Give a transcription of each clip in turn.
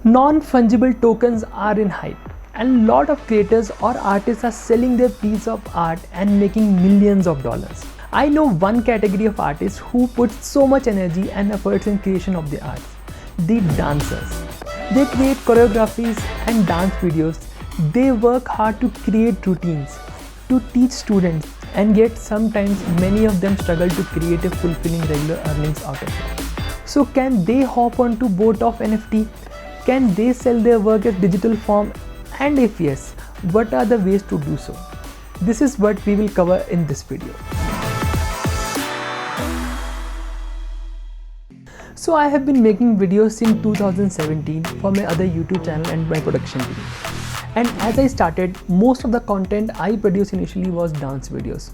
Non-fungible tokens are in hype, and a lot of creators or artists are selling their piece of art and making millions of dollars. I know one category of artists who put so much energy and efforts in creation of the arts, the dancers. They create choreographies and dance videos. They work hard to create routines, to teach students, and yet sometimes many of them struggle to create a fulfilling regular earnings out of it. So can they hop onto boat of NFT? Can they sell their work as digital form? And if yes, what are the ways to do so? This is what we will cover in this video. So I have been making videos since 2017 for my other YouTube channel and my production team. And as I started, most of the content I produced initially was dance videos.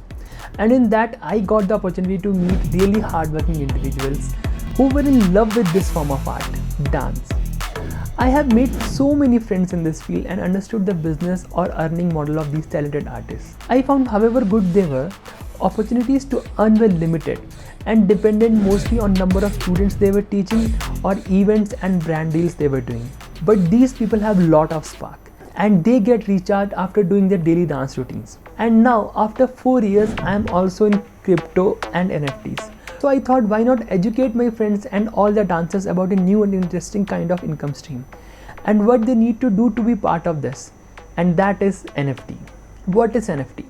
And in that, I got the opportunity to meet really hardworking individuals who were in love with this form of art, dance. I have made so many friends in this field and understood the business or earning model of these talented artists. I found however good they were, opportunities to earn were limited and depended mostly on number of students they were teaching or events and brand deals they were doing. But these people have lot of spark and they get recharged after doing their daily dance routines. And now after 4 years, I am also in crypto and NFTs. So I thought, why not educate my friends and all the dancers about a new and interesting kind of income stream and what they need to do to be part of this, and that is NFT. What is NFT?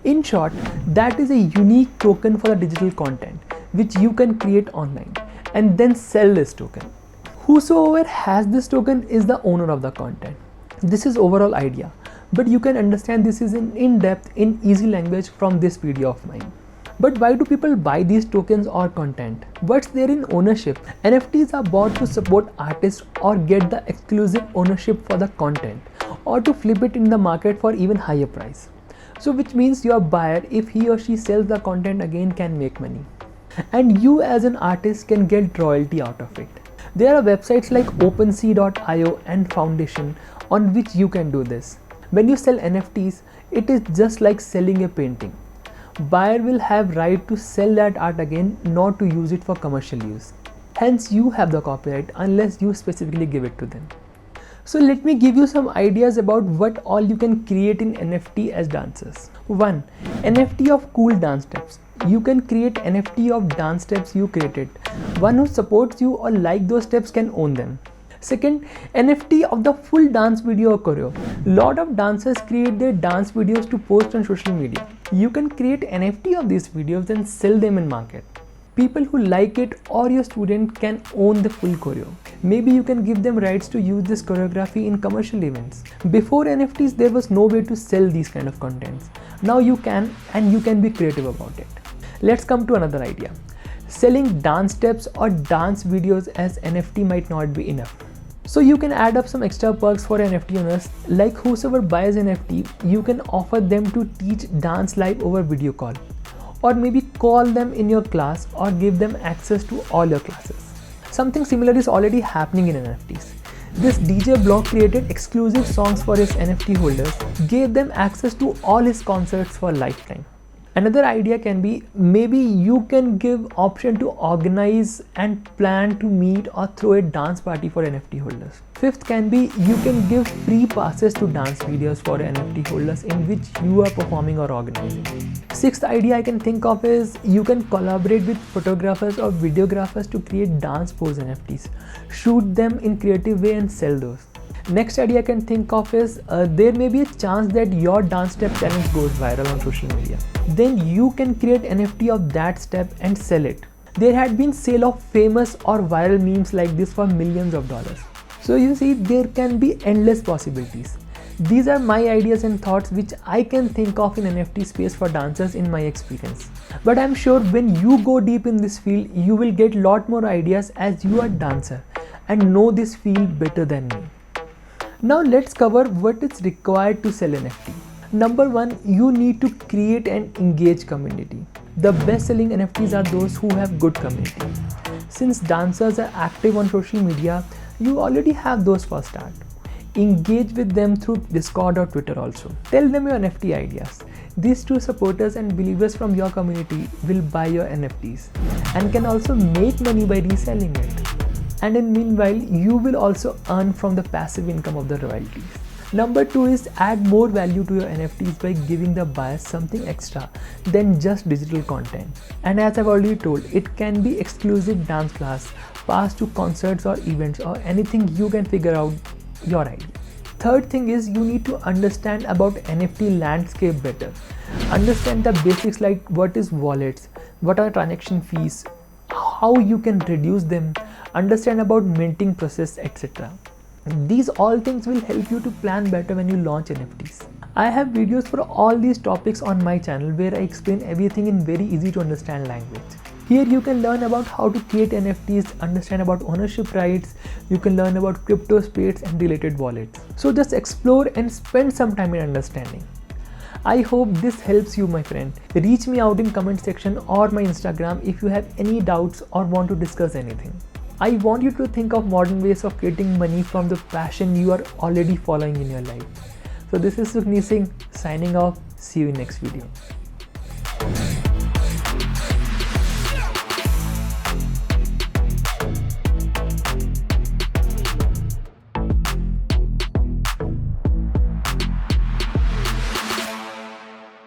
In short, that is a unique token for the digital content which you can create online and then sell this token. Whosoever has this token is the owner of the content. This is overall idea, but you can understand this is in depth in easy language from this video of mine. But why do people buy these tokens or content? What's there in ownership? NFTs are bought to support artists or get the exclusive ownership for the content or to flip it in the market for even higher price. So which means your buyer, if he or she sells the content again, can make money. And you as an artist can get royalty out of it. There are websites like OpenSea.io and Foundation on which you can do this. When you sell NFTs, it is just like selling a painting. Buyer will have right to sell that art again, not to use it for commercial use. Hence you have the copyright unless you specifically give it to them. So let me give you some ideas about what all you can create in NFT as dancers. 1. NFT of cool dance steps. You can create NFT of dance steps you created. One who supports you or like those steps can own them. Second, NFT of the full dance video or choreo. Lot of dancers create their dance videos to post on social media. You can create NFT of these videos and sell them in market. People who like it or your student can own the full choreo. Maybe you can give them rights to use this choreography in commercial events. Before NFTs, there was no way to sell these kind of contents. Now you can, and you can be creative about it. Let's come to another idea. Selling dance steps or dance videos as NFT might not be enough. So you can add up some extra perks for NFT owners, like whosoever buys NFT, you can offer them to teach dance live over video call, or maybe call them in your class or give them access to all your classes. Something similar is already happening in NFTs. This DJ Block created exclusive songs for his NFT holders, gave them access to all his concerts for lifetime. Another idea can be, maybe you can give option to organize and plan to meet or throw a dance party for NFT holders. Fifth can be, you can give free passes to dance videos for NFT holders in which you are performing or organizing. Sixth idea I can think of is, you can collaborate with photographers or videographers to create dance pose NFTs. Shoot them in creative way and sell those. Next idea I can think of is, there may be a chance that your dance step challenge goes viral on social media. Then you can create NFT of that step and sell it. There had been sale of famous or viral memes like this for millions of dollars. So you see, there can be endless possibilities. These are my ideas and thoughts which I can think of in NFT space for dancers in my experience. But I'm sure when you go deep in this field, you will get lot more ideas as you are a dancer and know this field better than me. Now let's cover what is required to sell NFT. Number 1, you need to create an engaged community. The best selling NFTs are those who have good community. Since dancers are active on social media, you already have those for start. Engage with them through Discord or Twitter also. Tell them your NFT ideas. These true supporters and believers from your community will buy your NFTs and can also make money by reselling it. and in meanwhile you will also earn from the passive income of the royalties. Number 2 is add more value to your NFTs by giving the buyers something extra than just digital content. And as I've already told, it can be exclusive dance class, pass to concerts or events, or anything you can figure out your idea. Third thing is you need to understand about NFT landscape better. Understand the basics like what is wallets, what are transaction fees, how you can reduce them, understand about minting process, etc. These all things will help you to plan better when you launch NFTs. I have videos for all these topics on my channel where I explain everything in very easy to understand language. Here you can learn about how to create NFTs, understand about ownership rights, you can learn about crypto space and related wallets. So just explore and spend some time in understanding. I hope this helps you, my friend. Reach me out in comment section or my Instagram if you have any doubts or want to discuss anything. I want you to think of modern ways of creating money from the passion you are already following in your life. So this is Sukhneet Singh signing off. See you in next video.